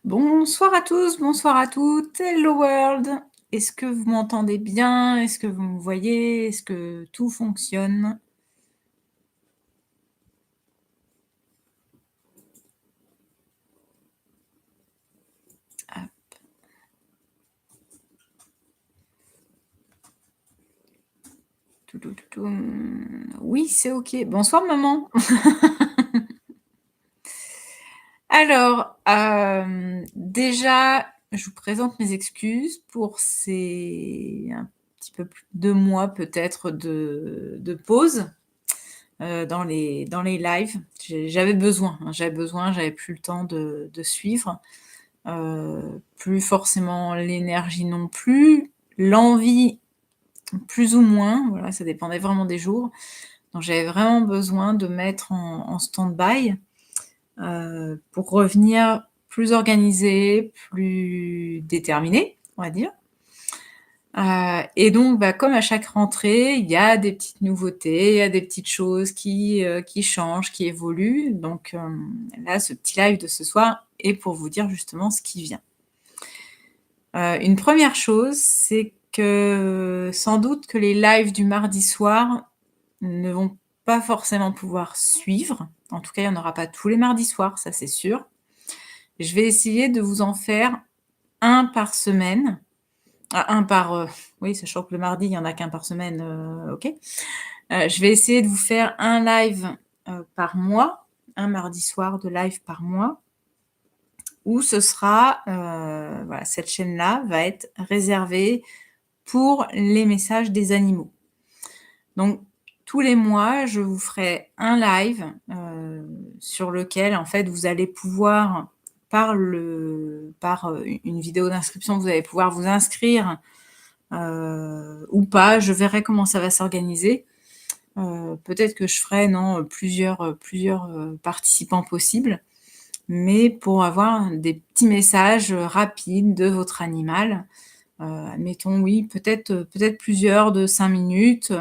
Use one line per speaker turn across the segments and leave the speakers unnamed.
Bonsoir à tous, bonsoir à toutes. Hello world. Est-ce que vous m'entendez bien? Est-ce que vous me voyez? Est-ce que tout fonctionne? Hop. Oui, c'est OK. Bonsoir maman. Alors, déjà, je vous présente mes excuses pour ces un petit peu plus de 2 mois peut-être de pause, dans les lives. J'avais besoin, hein, j'avais plus le temps de suivre. Plus forcément l'énergie non plus, l'envie plus ou moins, voilà, ça dépendait vraiment des jours. Donc j'avais vraiment besoin de mettre en stand-by, pour revenir plus organisée, plus déterminée, on va dire. Et donc, bah, comme à chaque rentrée, il y a des petites nouveautés, il y a des petites choses qui changent, qui évoluent. Donc, là, ce petit live de ce soir est pour vous dire justement ce qui vient. Une première chose, c'est que sans doute que les lives du mardi soir ne vont pas forcément pouvoir suivre. En tout cas, il y en aura pas tous les mardis soirs, ça c'est sûr. Je vais essayer de vous en faire un par semaine. Ah, 1 par, oui, sachant que le mardi, il y en a qu'1 par semaine, OK. Je vais essayer de vous faire un live, par mois, un mardi soir de live par mois où ce sera, voilà, cette chaîne-là va être réservée pour les messages des animaux. Donc tous les mois, je vous ferai un live, sur lequel en fait vous allez pouvoir une vidéo d'inscription, vous allez pouvoir vous inscrire, ou pas, je verrai comment ça va s'organiser. Peut-être que je ferai plusieurs participants possibles, mais pour avoir des petits messages, rapides de votre animal. Admettons, oui, peut-être plusieurs de 5 minutes,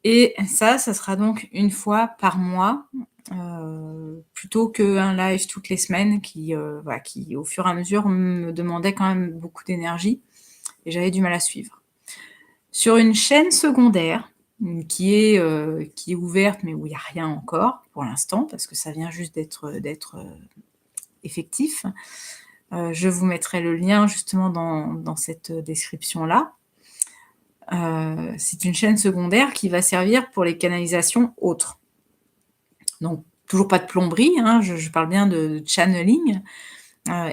et ça sera donc une fois par mois, plutôt qu'un live toutes les semaines voilà, qui au fur et à mesure me demandait quand même beaucoup d'énergie et j'avais du mal à suivre. Sur une chaîne secondaire, qui est ouverte, mais où il y a rien encore pour l'instant parce que ça vient juste d'être effectif. Je vous mettrai le lien justement dans cette description-là. C'est une chaîne secondaire qui va servir pour les canalisations autres. Donc toujours pas de plomberie, hein, je parle bien de channeling,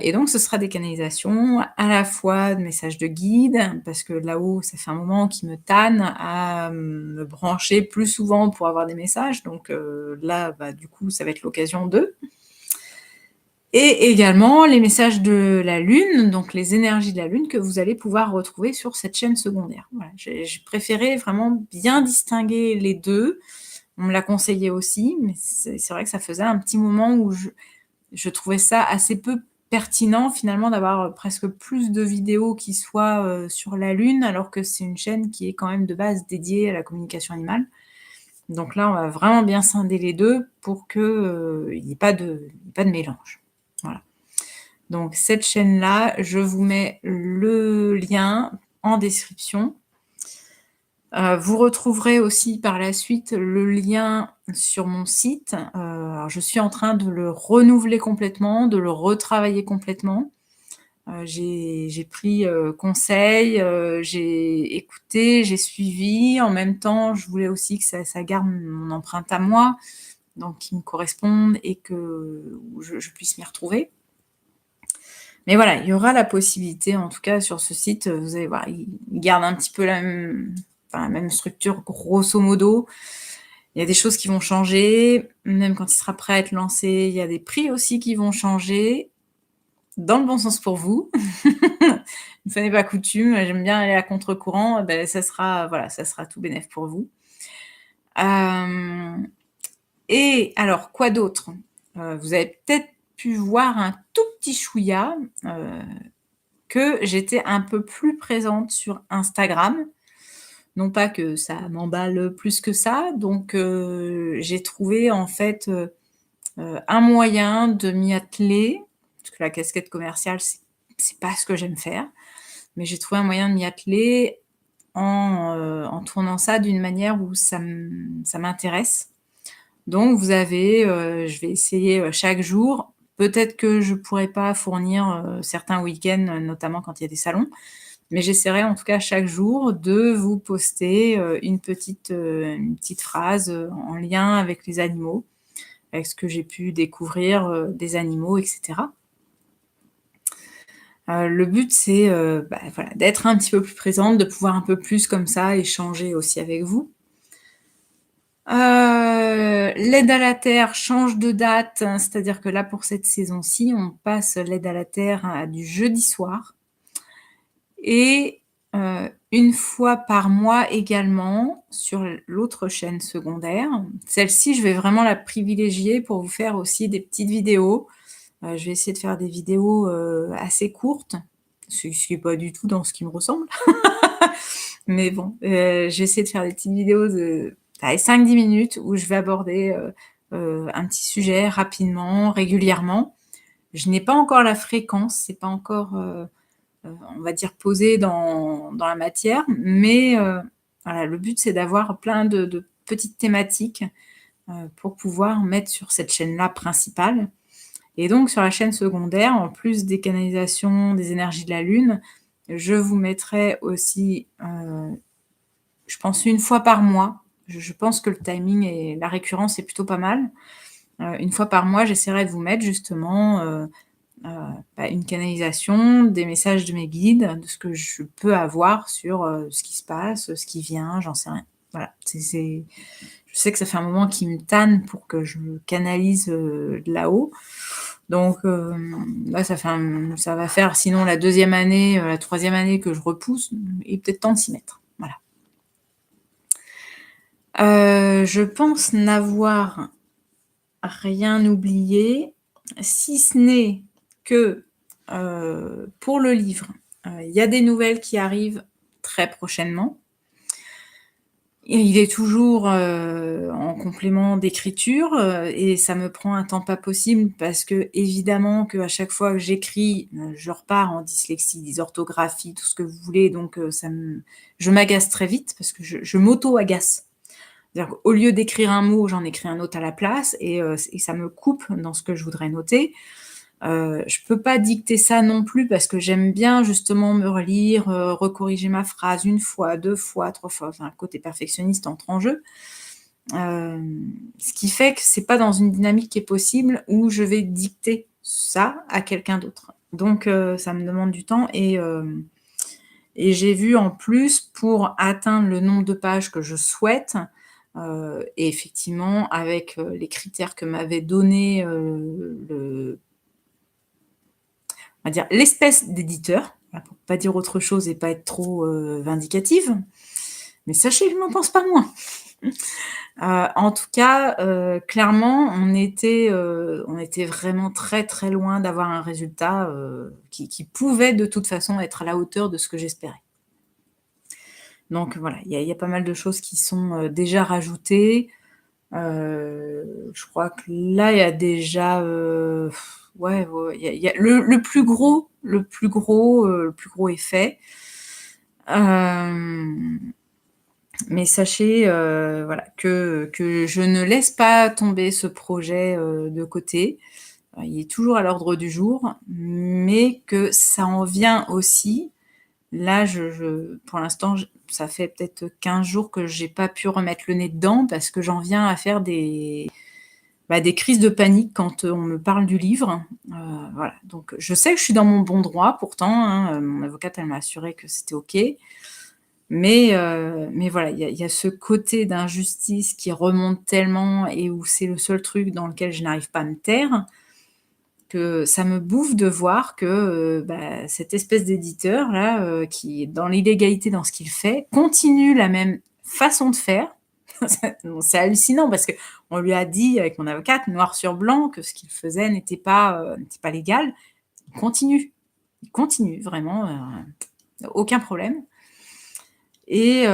et donc ce sera des canalisations à la fois de messages de guide, parce que là-haut, ça fait un moment qu'ils me tannent à me brancher plus souvent pour avoir des messages, donc là, bah, du coup, ça va être l'occasion de. Et également les messages de la lune, donc les énergies de la lune que vous allez pouvoir retrouver sur cette chaîne secondaire. Voilà, j'ai préféré vraiment bien distinguer les 2. On me l'a conseillé aussi, mais c'est vrai que ça faisait un petit moment où je trouvais ça assez peu pertinent finalement d'avoir, presque plus de vidéos qui soient, sur la lune, alors que c'est une chaîne qui est quand même de base dédiée à la communication animale. Donc là, on va vraiment bien scinder les 2 pour que, il y ait pas de mélange. Voilà. Donc cette chaîne-là, je vous mets le lien en description. Vous retrouverez aussi par la suite le lien sur mon site. Alors je suis en train de le renouveler complètement, de le retravailler complètement. J'ai pris, conseil, j'ai écouté, j'ai suivi. En même temps, je voulais aussi que ça garde mon empreinte à moi, donc qui me corresponde et que où je puisse m'y retrouver. Mais voilà, il y aura la possibilité, en tout cas sur ce site, vous allez voir, il garde un petit peu la même structure grosso modo. Il y a des choses qui vont changer, même quand il sera prêt à être lancé, il y a des prix aussi qui vont changer, dans le bon sens pour vous. Une fois n'est pas coutume, j'aime bien aller à contre-courant, beh, ça sera voilà, ça sera tout bénef pour vous. Hem Et alors quoi d'autre? Vous avez peut-être pu voir un tout petit chouïa, que j'étais un peu plus présente sur Instagram. Non pas que ça m'emballe plus que ça, donc j'ai trouvé en fait, un moyen de m'y atteler, parce que la casquette commerciale, c'est pas ce que j'aime faire. Mais j'ai trouvé un moyen de m'y atteler en tournant ça d'une manière où ça m'intéresse. Donc vous avez, je vais essayer, chaque jour. Peut-être que je pourrais pas fournir, certains week-ends, notamment quand il y a des salons, mais j'essaierai en tout cas chaque jour de vous poster, une petite phrase, en lien avec les animaux, avec ce que j'ai pu découvrir, des animaux et cetera. Le but c'est, voilà, d'être un petit peu plus présente, de pouvoir un peu plus comme ça échanger aussi avec vous. L'aide à la terre change de date, hein, c'est-à-dire que là, pour cette saison-ci, on passe l'aide à la terre à du jeudi soir et 1 fois par mois également sur l'autre chaîne secondaire. Celle-ci, je vais vraiment la privilégier pour vous faire aussi des petites vidéos. Je vais essayer de faire des vidéos, assez courtes, ce qui est pas du tout dans ce qui me ressemble. Mais bon, je vais essayer de faire des petites vidéos de allez 5-10 minutes où je vais aborder, un petit sujet rapidement, régulièrement. Je n'ai pas encore la fréquence, c'est pas encore, on va dire posé dans la matière, mais voilà, le but c'est d'avoir plein de petites thématiques, pour pouvoir mettre sur cette chaîne-là principale et donc sur la chaîne secondaire, en plus des canalisations des énergies de la lune, je vous mettrai aussi, je pense 1 fois par mois. Je pense que le timing et la récurrence est plutôt pas mal. 1 fois par mois, j'essaierai de vous mettre justement, une canalisation, des messages de mes guides, de ce que je peux avoir sur, ce qui se passe, ce qui vient, j'en sais rien. Voilà, c'est je sais que ça fait un moment qu'ils me tannent pour que je canalise, de là-haut. Donc là, ça va faire sinon la 2e année, la 3e année que je repousse. Il est peut-être temps de s'y mettre. Voilà. Je pense n'avoir rien oublié, si ce n'est que, pour le livre, il y a des nouvelles qui arrivent très prochainement. Et il est toujours, en complément d'écriture, et ça me prend un temps pas possible parce qu'évidemment qu'à chaque fois que j'écris, je repars en dyslexie, dysorthographie, tout ce que vous voulez, donc je m'agace très vite parce que je m'auto-agace. C'est-à-dire qu'au lieu d'écrire un mot, j'en écris un autre à la place et ça me coupe dans ce que je voudrais noter. Je peux pas dicter ça non plus parce que j'aime bien justement me relire, recorriger ma phrase 1 fois, 2 fois, 3 fois, enfin, le côté perfectionniste entre en jeu. Ce qui fait que c'est pas dans une dynamique qui est possible où je vais dicter ça à quelqu'un d'autre. Donc ça me demande du temps et j'ai vu en plus pour atteindre le nombre de pages que je souhaite, et effectivement avec, les critères que m'avait donné, le on va dire l'espèce d'éditeur, voilà, pour pas dire autre chose et pas être trop, vindicative, mais sachez que je n'en pense pas moins. En tout cas, clairement, on était vraiment très, très loin d'avoir un résultat, qui pouvait de toute façon être à la hauteur de ce que j'espérais. Donc voilà, il y a pas mal de choses qui sont, déjà rajoutées. Je crois que là, il y a déjà, ouais, il y a le plus gros est fait. Mais sachez, voilà, que je ne laisse pas tomber ce projet, de côté. Il est toujours à l'ordre du jour, mais que ça en vient aussi. Là, pour l'instant, ça fait peut-être 15 jours que j'ai pas pu remettre le nez dedans parce que j'en viens à faire des crises de panique quand, on me parle du livre. Voilà, donc je sais que je suis dans mon bon droit pourtant, hein, mon avocate, elle m'a assuré que c'était OK. Mais voilà, il y a ce côté d'injustice qui remonte tellement et où c'est le seul truc dans lequel je n'arrive pas à me taire, que ça me bouffe de voir que, cette espèce d'éditeur-là, qui est dans l'illégalité dans ce qu'il fait, continue la même façon de faire. C'est hallucinant parce qu'on lui a dit avec mon avocate, noir sur blanc, que ce qu'il faisait n'était pas légal. Il continue vraiment, aucun problème. Et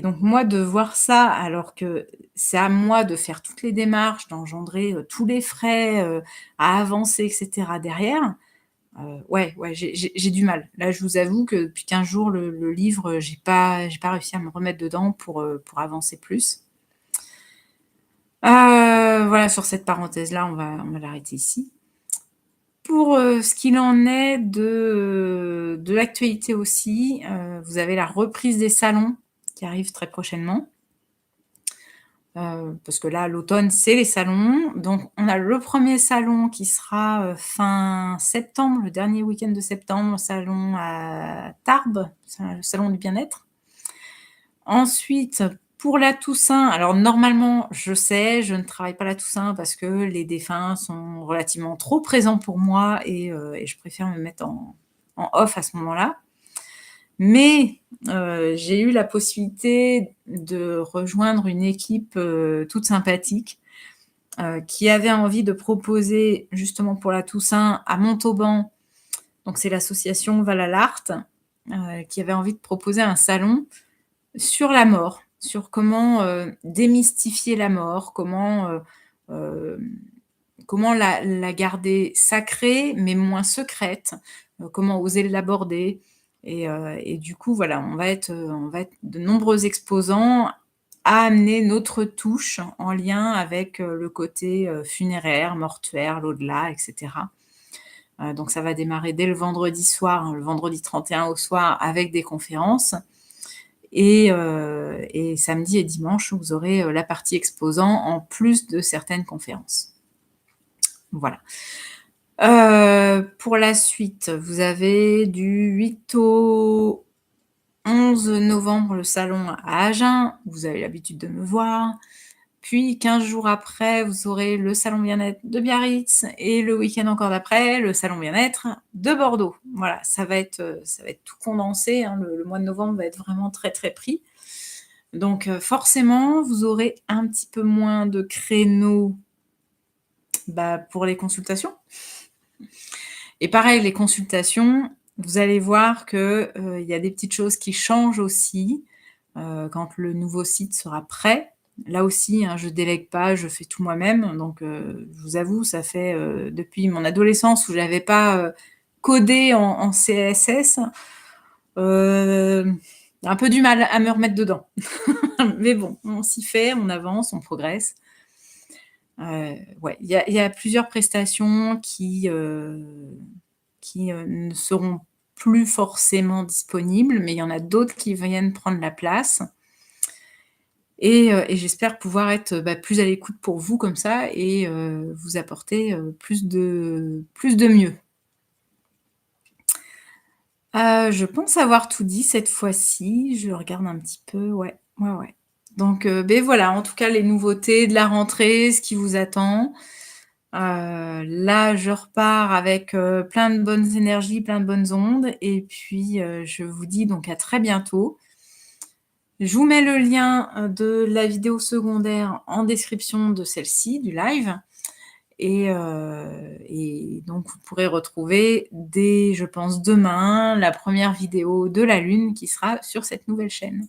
donc moi de voir ça, alors que c'est à moi de faire toutes les démarches, d'engendrer, tous les frais, à avancer et cetera derrière, ouais, j'ai du mal. Là, je vous avoue que depuis 15 jours, le livre, j'ai pas réussi à me remettre dedans pour avancer plus. Voilà, sur cette parenthèse-là, on va l'arrêter ici. Pour, ce qu'il en est de l'actualité aussi, vous avez la reprise des salons qui arrive très prochainement. Parce que là, l'automne, c'est les salons. Donc on a le premier salon qui sera, fin septembre, le dernier week-end de septembre, salon à Tarbes, c'est le salon du bien-être. Ensuite, pour la Toussaint, alors normalement, je sais, je ne travaille pas la Toussaint parce que les défunts sont relativement trop présents pour moi et je préfère me mettre en off à ce moment-là. Mais j'ai eu la possibilité de rejoindre une équipe, toute sympathique, qui avait envie de proposer justement pour la Toussaint à Montauban, donc c'est l'association Valalarte, qui avait envie de proposer un salon sur la mort, sur comment, démystifier la mort, comment la garder sacrée, mais moins secrète, comment oser l'aborder et du coup, voilà, on va être de nombreux exposants à amener notre touche en lien avec, le côté, funéraire, mortuaire, l'au-delà et cetera. Donc ça va démarrer dès le vendredi soir, hein, le vendredi 31 au soir avec des conférences et samedi et dimanche, vous aurez, la partie exposant en plus de certaines conférences. Voilà. Pour la suite, vous avez du 8 au 11 novembre le salon à Agen, vous avez l'habitude de me voir. Puis 15 jours après, vous aurez le salon bien-être de Biarritz et le week-end encore d'après, le salon bien-être de Bordeaux. Voilà, ça va être tout condensé, hein, le mois de novembre va être vraiment très, très pris. Donc forcément, vous aurez un petit peu moins de créneaux, pour les consultations. Et pareil, les consultations, vous allez voir que, il y a des petites choses qui changent aussi, quand le nouveau site sera prêt. Là aussi, hein, je délègue pas, je fais tout moi-même. Donc, je vous avoue, ça fait, depuis mon adolescence où j'avais pas, codé en CSS, un peu du mal à me remettre dedans. Mais bon, on s'y fait, on avance, on progresse. Ouais, il y a plusieurs prestations qui ne seront plus forcément disponibles, mais il y en a d'autres qui viennent prendre la place et j'espère pouvoir être, plus à l'écoute pour vous comme ça et vous apporter, plus de mieux. Je pense avoir tout dit cette fois-ci. Je regarde un petit peu, ouais, ouais, ouais. Donc voilà, en tout cas les nouveautés de la rentrée, ce qui vous attend. Là, je repars avec, plein de bonnes énergies, plein de bonnes ondes et puis, je vous dis donc à très bientôt. Je vous mets le lien, de la vidéo secondaire en description de celle-ci, du live et donc vous pourrez retrouver dès, je pense, demain, la première vidéo de la lune qui sera sur cette nouvelle chaîne.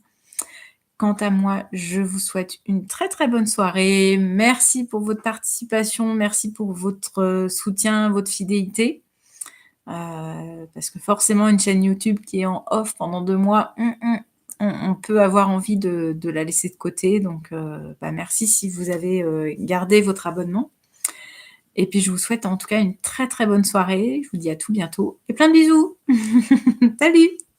Quant à moi, je vous souhaite une très, très bonne soirée. Merci pour votre participation, merci pour votre, soutien, votre fidélité. Parce que forcément une chaîne YouTube qui est en off pendant 2 mois, on peut avoir envie de la laisser de côté donc merci si vous avez, gardé votre abonnement et puis je vous souhaite en tout cas une très, très bonne soirée. Je vous dis à tout bientôt et plein de bisous. Salut!